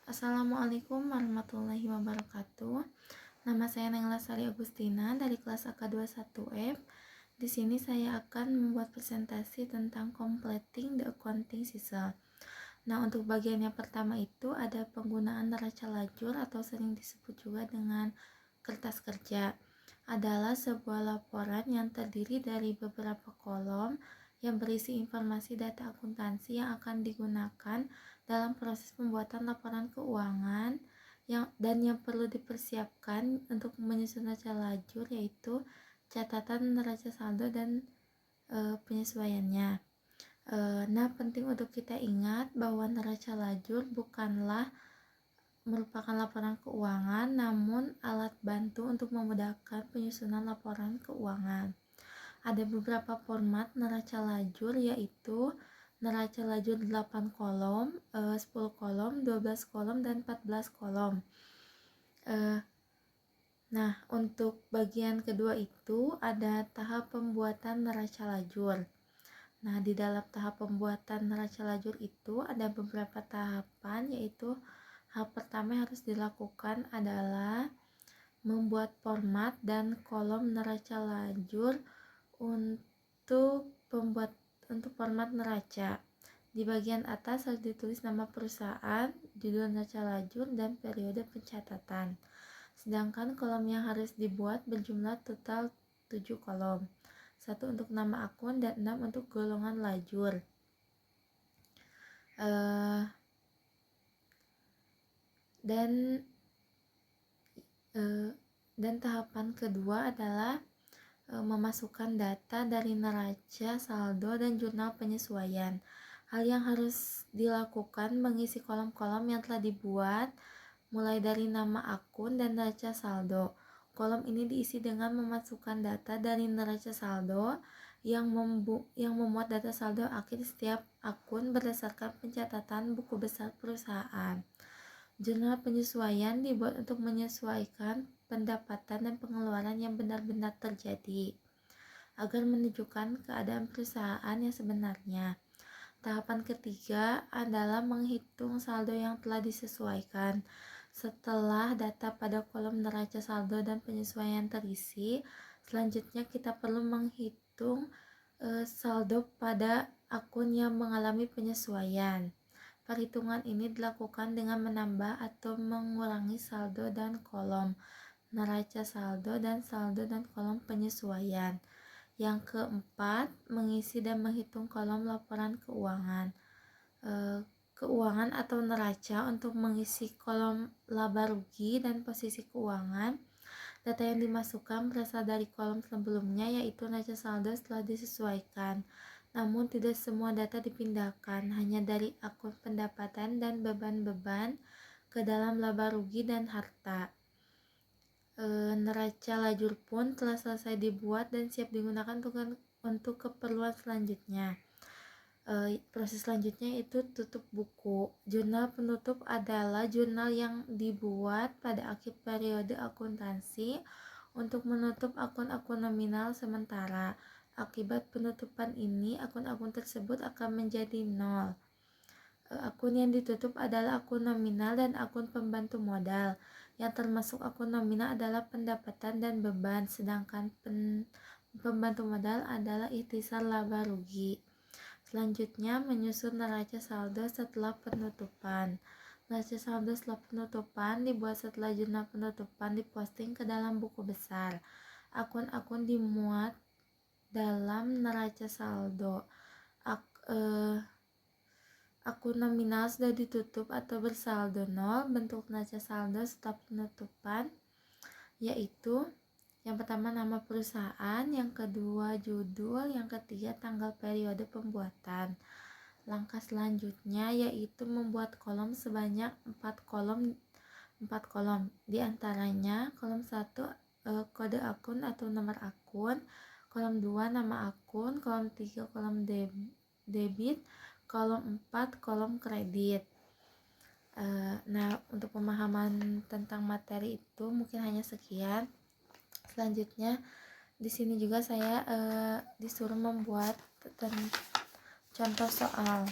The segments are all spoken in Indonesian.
Assalamualaikum warahmatullahi wabarakatuh. Nama saya Nengla Sari Agustina dari kelas AK21F. Di sini saya akan membuat presentasi tentang completing the accounting cycle. Nah, untuk bagian yang pertama itu ada penggunaan neraca lajur atau sering disebut juga dengan kertas kerja. Adalah sebuah laporan yang terdiri dari beberapa kolom yang berisi informasi data akuntansi yang akan digunakan dalam proses pembuatan laporan keuangan yang perlu dipersiapkan untuk menyusun neraca lajur, yaitu catatan neraca saldo dan penyesuaiannya. Nah, penting untuk kita ingat bahwa neraca lajur bukanlah merupakan laporan keuangan, namun alat bantu untuk memudahkan penyusunan laporan keuangan. Ada beberapa format neraca lajur, yaitu neraca lajur 8 kolom, 10 kolom, 12 kolom, dan 14 kolom. Nah, untuk bagian kedua itu ada tahap pembuatan neraca lajur. Nah, di dalam tahap pembuatan neraca lajur itu ada beberapa tahapan, yaitu hal pertama yang harus dilakukan adalah membuat format dan kolom neraca lajur untuk format neraca. Di bagian atas harus ditulis nama perusahaan, judul neraca lajur, dan periode pencatatan. Sedangkan kolom yang harus dibuat berjumlah total 7 kolom. 1 untuk nama akun dan 6 untuk golongan lajur. Dan tahapan kedua adalah memasukkan data dari neraca, saldo, dan jurnal penyesuaian. Hal yang harus dilakukan mengisi kolom-kolom yang telah dibuat mulai dari nama akun dan neraca saldo. Kolom ini diisi dengan memasukkan data dari neraca saldo yang memuat data saldo akhir setiap akun berdasarkan pencatatan buku besar perusahaan. Jurnal penyesuaian dibuat untuk menyesuaikan pendapatan dan pengeluaran yang benar-benar terjadi agar menunjukkan keadaan perusahaan yang sebenarnya. Tahapan ketiga adalah menghitung saldo yang telah disesuaikan. Setelah data pada kolom neraca saldo dan penyesuaian terisi, selanjutnya kita perlu menghitung saldo pada akun yang mengalami penyesuaian. Perhitungan ini dilakukan dengan menambah atau mengurangi saldo dan kolom neraca saldo dan kolom penyesuaian. Yang keempat, mengisi dan menghitung kolom laporan keuangan. Keuangan atau neraca untuk mengisi kolom laba rugi dan posisi keuangan. Data yang dimasukkan berasal dari kolom sebelumnya, yaitu neraca saldo setelah disesuaikan. Namun tidak semua data dipindahkan, hanya dari akun pendapatan dan beban-beban ke dalam laba rugi dan harta. Neraca lajur pun telah selesai dibuat dan siap digunakan untuk keperluan selanjutnya. Proses selanjutnya itu tutup buku. Jurnal penutup adalah jurnal yang dibuat pada akhir periode akuntansi untuk menutup akun-akun nominal sementara. Akibat penutupan ini, akun-akun tersebut akan menjadi nol. Akun yang ditutup adalah akun nominal dan akun pembantu modal. Yang termasuk akun nominal adalah pendapatan dan beban, sedangkan pembantu modal adalah ikhtisar laba rugi. Selanjutnya, menyusun neraca saldo setelah penutupan. Neraca saldo setelah penutupan dibuat setelah jurnal penutupan diposting ke dalam buku besar. Akun-akun dimuat dalam neraca saldo. Akun nominal sudah ditutup atau bersaldo nol. Bentuk neraca saldo setelah penutupan yaitu yang pertama nama perusahaan, yang kedua judul, yang ketiga tanggal periode pembuatan. Langkah selanjutnya yaitu membuat kolom sebanyak 4 kolom. Di antaranya kolom 1 kode akun atau nomor akun, kolom 2 nama akun, kolom 3 kolom debit, kolom 4 kolom kredit. Nah, untuk pemahaman tentang materi itu mungkin hanya sekian. Selanjutnya di sini juga saya disuruh membuat contoh soal.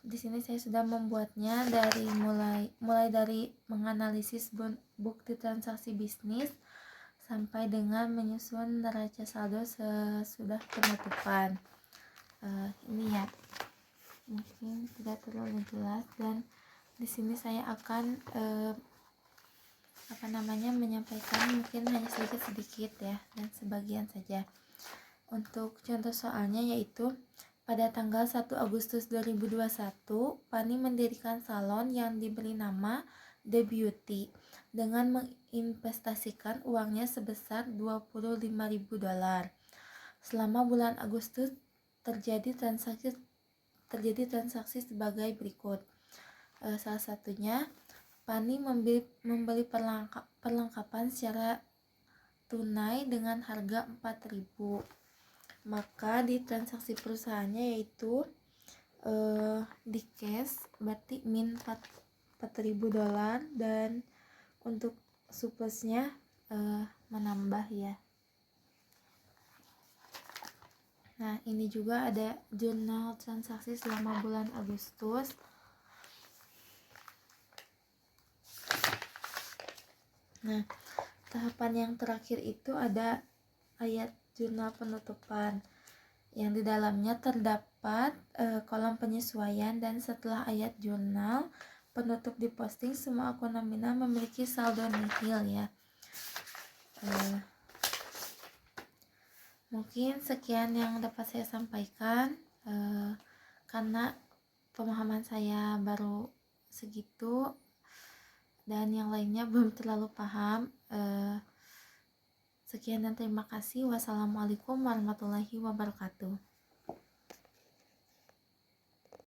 Di sini saya sudah membuatnya dari mulai dari menganalisis bukti transaksi bisnis sampai dengan menyusun neraca saldo sesudah penutupan. Ini ya, mungkin tidak terlalu jelas, dan di sini saya akan menyampaikan mungkin hanya sedikit ya, dan sebagian saja. Untuk contoh soalnya yaitu pada tanggal 1 Agustus 2021, Pani mendirikan salon yang diberi nama The Beauty dengan menginvestasikan uangnya sebesar $25.000. Selama bulan Agustus terjadi transaksi sebagai berikut. Salah satunya, Pani membeli perlengkapan secara tunai dengan harga 4.000. Maka di transaksi perusahaannya yaitu di cash berarti min $4.000, dan untuk surplusnya menambah ya. Nah, ini juga ada jurnal transaksi selama bulan Agustus. Nah, tahapan yang terakhir itu ada ayat jurnal penutupan yang di dalamnya terdapat kolom penyesuaian, dan setelah ayat jurnal penutup diposting, semua akun nominal memiliki saldo nihil ya. Mungkin sekian yang dapat saya sampaikan, karena pemahaman saya baru segitu dan yang lainnya belum terlalu paham. Sekian dan terima kasih. Wassalamualaikum warahmatullahi wabarakatuh.